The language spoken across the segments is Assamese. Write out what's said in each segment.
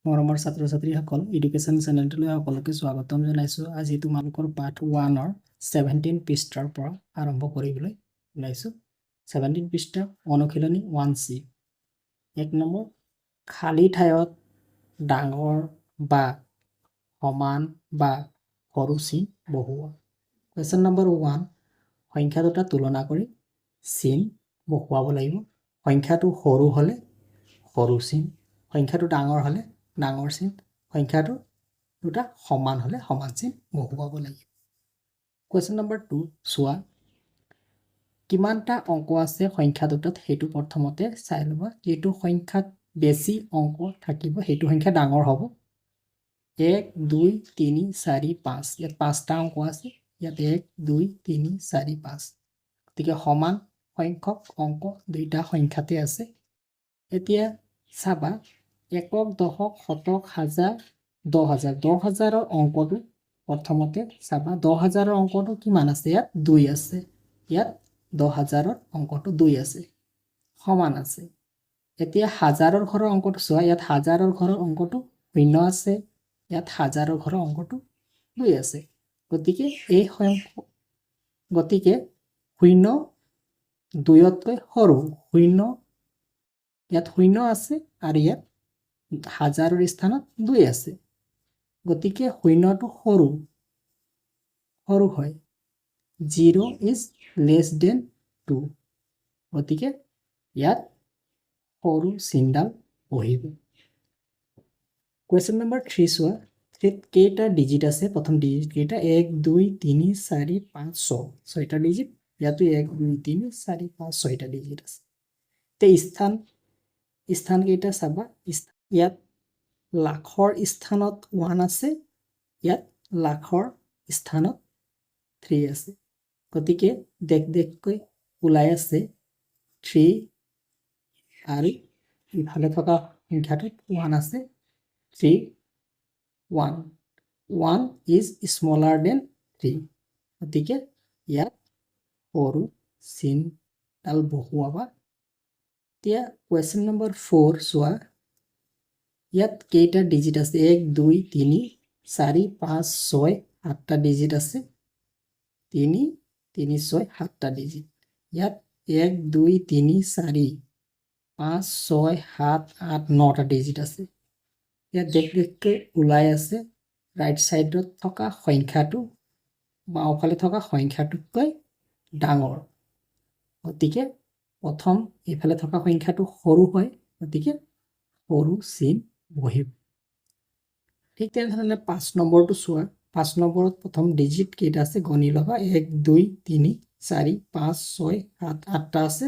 মৰমৰ ছাত্ৰ-ছাত্ৰীসকল এডুকেশ্যন চেনেলটোলৈ সকলোকে স্বাগতম জনাইছোঁ। আজি তোমালোকৰ পাঠ 1ৰ 17 পৃষ্ঠাৰ পৰা আৰম্ভ কৰিবলৈ ওলাইছোঁ। 17 পৃষ্ঠা অনুশীলনী 1C। 1 নম্বৰ, খালী ঠাইত ডাঙৰ বা সমান বা সৰু চিন বহুওৱা। কুৱেশ্যন নম্বৰ 1, সংখ্যা দুটা তুলনা কৰি চিন বহুৱাব লাগিব। সংখ্যাটো সৰু হ'লে সৰু চিন, সংখ্যাটো ডাঙৰ হ'লে ডাঙৰ চিন, সংখ্যাটো দুটা সমান হ'লে সমান চিন বহুৱাব লাগিব। কুৱেশ্যন নম্বৰ 2 চোৱা, কিমানটা অংক আছে সংখ্যা দুটাত সেইটো প্ৰথমতে চাই ল'বা। যিটো সংখ্যাত বেছি অংক থাকিব সেইটো সংখ্যা ডাঙৰ হ'ব। 1 2 3 4 5, ইয়াত 5টা অংক আছে। ইয়াত 1 2 3 4 5, গতিকে সমান সংখ্যক অংক দুইটা সংখ্যাতে আছে। এতিয়া চাবা, একক, দশক, শতক, হাজাৰ, 10,000। 10,000ৰ অংকটো প্ৰথমতে চাবা। 10,000ৰ অংকটো কিমান আছে? ইয়াত 2 আছে। ইয়াত 10,000ৰ অংকটো 2 আছে, সমান আছে। এতিয়া হাজাৰৰ ঘৰৰ অংকটো চোৱা। ইয়াত হাজাৰৰ ঘৰৰ অংকটো 0 আছে, ইয়াত হাজাৰৰ ঘৰৰ অংকটো 2 আছে। গতিকে 0 2তকৈ সৰু। 0 ইয়াত 0 আছে আৰু ইয়াত হাজাৰৰ স্থানত 2 আছে। গতিকে 0টো সৰু হয়। 0 is less than 2, গতিকে ইয়াত সৰু চিনডাল বহিব। কুৱেশ্যন নম্বৰ 3 চোৱা। 3ত কেইটা ডিজিট আছে? প্ৰথম ডিজিট কেইটা? 1 2 3 4 5 6, 6টা ডিজিট। ইয়াতো 1 2 3 4 5 6টা ডিজিট আছে। এতিয়া স্থান কেইটা চাবা। ইয়াত লাখৰ স্থানত 1 আছে, ইয়াত লাখৰ স্থানত 3 আছে। গতিকে দেখকৈ ওলাই আছে 3 আৰু ইফালে থকা সংখ্যাটোত 1 আছে। 3 1 1 is smaller than 3, গতিকে ইয়াত সৰু চিনডাল বহুৱাবা। এতিয়া কুৱেশ্যন নম্বৰ 4 চোৱা। ইয়াত কেইটা ডিজিট আছে? 1 2 3 4 5 6, 7টা ডিজিট আছে। 3 3 6 7টা ডিজিট। ইয়াত 1 2 3 4 5 6 7 8 9টা ডিজিট আছে। ইয়াত দেখকৈ ওলাই আছে ৰাইট ছাইডত থকা সংখ্যাটো বাওঁফালে থকা সংখ্যাটোতকৈ ডাঙৰ। গতিকে প্ৰথম এইফালে থকা সংখ্যাটো সৰু হয়, গতিকে সৰু চিন বহিব। ঠিক তেনেধৰণে 5 নম্বৰটো চোৱা। 5 নম্বৰত প্ৰথম ডিজিট কেইটা আছে গণি ল'বা। 1 2 3 4 5 6 7 8টা আছে।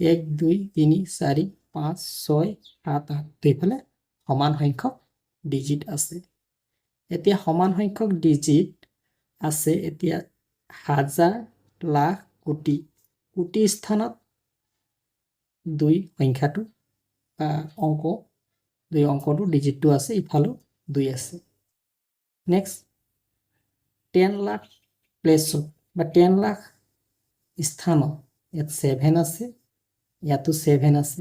1 2 3 4 5 6 7 8, এইফালে সমান সংখ্যক ডিজিট আছে। এতিয়া সমান সংখ্যক ডিজিট আছে। এতিয়া হাজাৰ, লাখ, কোটি। কোটি স্থানত 2 সংখ্যাটো অংকটো ডিজিটটো আছে, ইফালেও 2 আছে। নেক্সট 10 লাখ প্লেছত বা 10 লাখ স্থানত ইয়াত 7 আছে, ইয়াতো 7 আছে।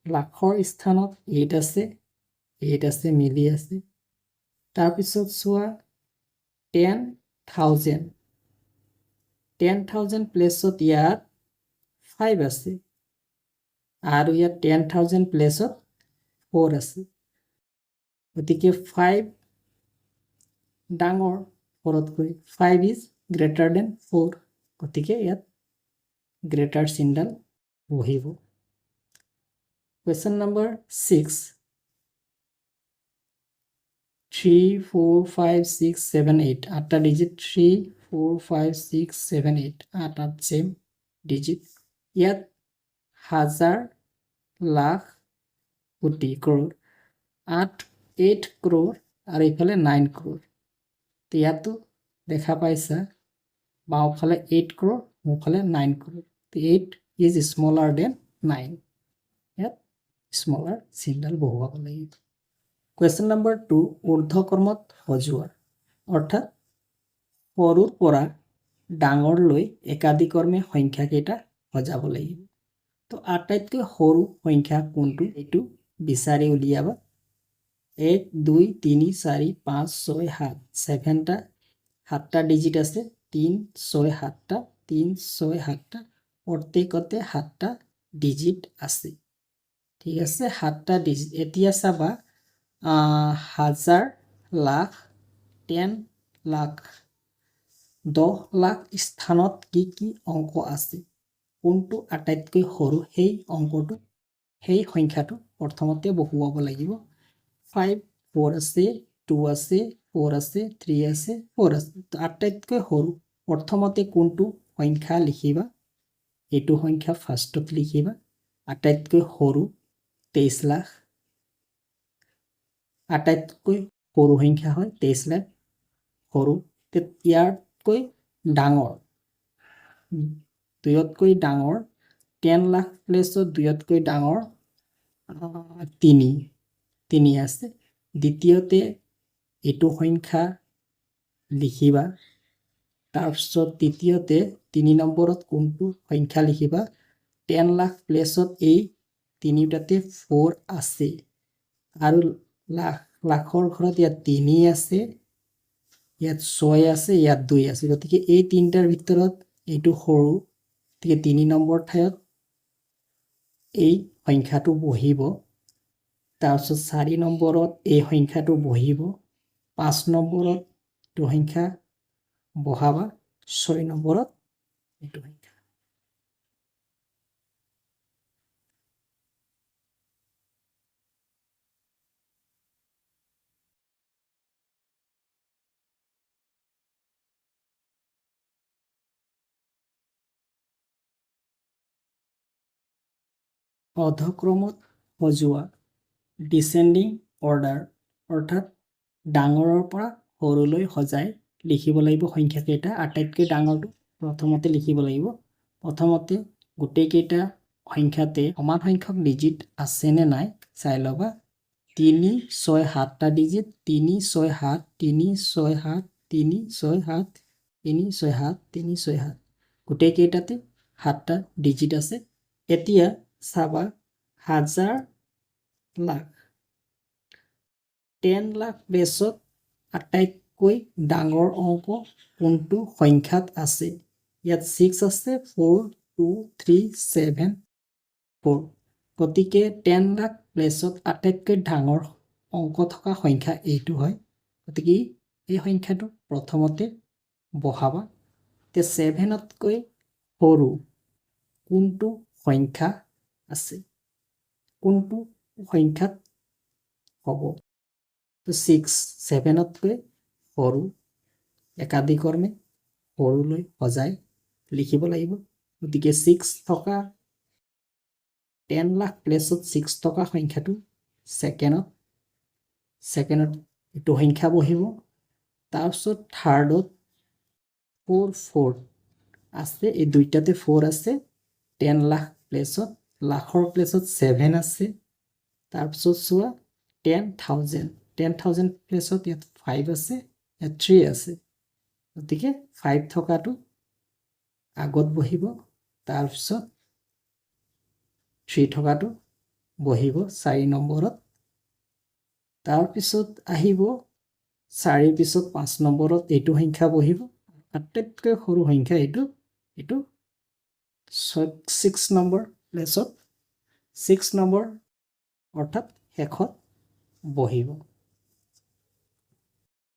লাখৰ স্থানত 8 আছে, 8 আছে, মিলি আছে। তাৰপিছত চোৱা 10,000 প্লেছত ইয়াত 5 আছে আৰু ইয়াত 10,000 প্লেছত 4 আছে। গতিকে 5 ডাঙৰ 4তকৈ। 5 is greater than 4, গতিকে ইয়াত গ্ৰেটাৰ চিনডাল বহিব। কুৱেশ্যন নম্বৰ 6, 3 4 5 6 7 8, 8টা ডিজিট। 3 4 5 6 7 8, 8 same digit. ইয়াত হাজাৰ, লাখ, কোটি, ক্ৰ'ৰ। 8 ক্ৰ'ৰ আৰু এইফালে 9 ক্ৰ'ৰ। ইয়াতো দেখা পাইছা বাওঁফালে 8 ক্ৰ'ৰ, সোঁফালে 9 ক্ৰ'ৰ। 8 is smaller than 9, ইয়াত স্মলাৰ চিনডাল বহুৱাব লাগিব। কুৱেশ্যন নম্বৰ 2 ঊৰ্ধ্বক্ৰমত সজোৱা, অৰ্থাৎ সৰুৰ পৰা ডাঙৰলৈ একাদিক্ৰমে সংখ্যাকেইটা সজাব লাগিব। তো আটাইতকৈ সৰু সংখ্যা কোনটো এইটো বিচাৰি উলিয়াবা 1 2 3 4 5 6 7 7টা 7টা ডিজিট আছে 3 6 7টা 3 6 7টা প্ৰত্যেকতে 7টা ডিজিট আছে ঠিক আছে 7টা ডিজিট এতিয়া চাবা হাজাৰ লাখ 10 লাখ 10 লাখ স্থানত কি কি অংক আছে কোনটো আটাইতকৈ সৰু সেই অংকটো সেই সংখ্যাটো প্ৰথমতে বহুৱাব লাগিব 5 4 আছে 2 আছে 4 আছে 3 আছে 4 আছে আটাইতকৈ সৰু প্ৰথমতে কোনটো সংখ্যা লিখিবা এইটো সংখ্যা ফাৰ্ষ্টত লিখিবা আটাইতকৈ সৰু 23 লাখ আটাইতকৈ সৰু সংখ্যা হয় 23 লাখ সৰু ইয়াতকৈ ডাঙৰ দুইতকৈ ডাঙৰ 10 লাখ প্লেছত দুইতকৈ ডাঙৰ 3 আছে দ্বিতীয়তে এইটো সংখ্যা লিখিবা তাৰপিছত তৃতীয়তে 3 নম্বৰত কোনটো সংখ্যা লিখিবা 10 লাখ প্লেছত এই তিনিটাতে 4 আছে আৰু লাখৰ ঘৰত ইয়াত 3 আছে ইয়াত 6 আছে ইয়াত 2 আছে গতিকে এই তিনিটাৰ ভিতৰত এইটো সৰু গতিকে 3 নম্বৰ ঠাইত এই সংখ্যাটো বহিব তাৰপিছত 4 নম্বৰত এই সংখ্যাটো বহিব 5 নম্বৰত এইটো সংখ্যা বহাবা 6 নম্বৰত এইটো সংখ্যা অধক্ৰমত সজোৱা ডিচেণ্ডিং অৰ্ডাৰ অৰ্থাৎ ডাঙৰৰ পৰা সৰুলৈ সজাই লিখিব লাগিব সংখ্যাকেইটা আটাইতকৈ ডাঙৰটো প্ৰথমতে লিখিব লাগিব প্ৰথমতে গোটেইকেইটা সংখ্যাতে সমান সংখ্যক ডিজিট আছেনে নাই চাই ল'বা 3 6 7টা ডিজিট 3 6 7 3 6 7 3 6 7 3 6 7 3 6 7 গোটেইকেইটাতে 7টা ডিজিট আছে এতিয়া চাবা হাজাৰ লাখ 10 লাখ বেছত আটাইতকৈ ডাঙৰ অংক কোনটো সংখ্যাত আছে ইয়াত 6 আছে 4 2 3 7 4 গতিকে 10 লাখ প্লেছত আটাইতকৈ ডাঙৰ অংক থকা সংখ্যা এইটো হয় গতিকে এই সংখ্যাটো প্ৰথমতে বহাবা তে 7তকৈ সৰু কোনটো সংখ্যা আছে কোনটো সংখ্যাত হ'ব তো 6 7তকৈ সৰু একাধিক্ৰমে সৰুলৈ সজাই লিখিব লাগিব গতিকে 6 থকা 10 লাখ প্লেছত 6 থকা সংখ্যাটো ছেকেণ্ডত এইটো সংখ্যা বহিব তাৰপিছত থাৰ্ডত 4 আছে এই দুইটাতে 4 আছে 10 লাখ প্লেছত লাখৰ প্লেছত 7 আছে তাৰপিছত চোৱা 10,000 প্লেছত ইয়াত 5 আছে ইয়াত 3 আছে গতিকে 5 থকাটো আগত বহিব তাৰপিছত 3 থকাটো বহিব 4 নম্বৰত তাৰপিছত আহিব 4 পিছত 5 নম্বৰত এইটো সংখ্যা বহিব আটাইতকৈ সৰু সংখ্যা এইটো 6 নম্বৰ প্লেছত 6 নম্বৰ অৰ্থাৎ শেষত বহিব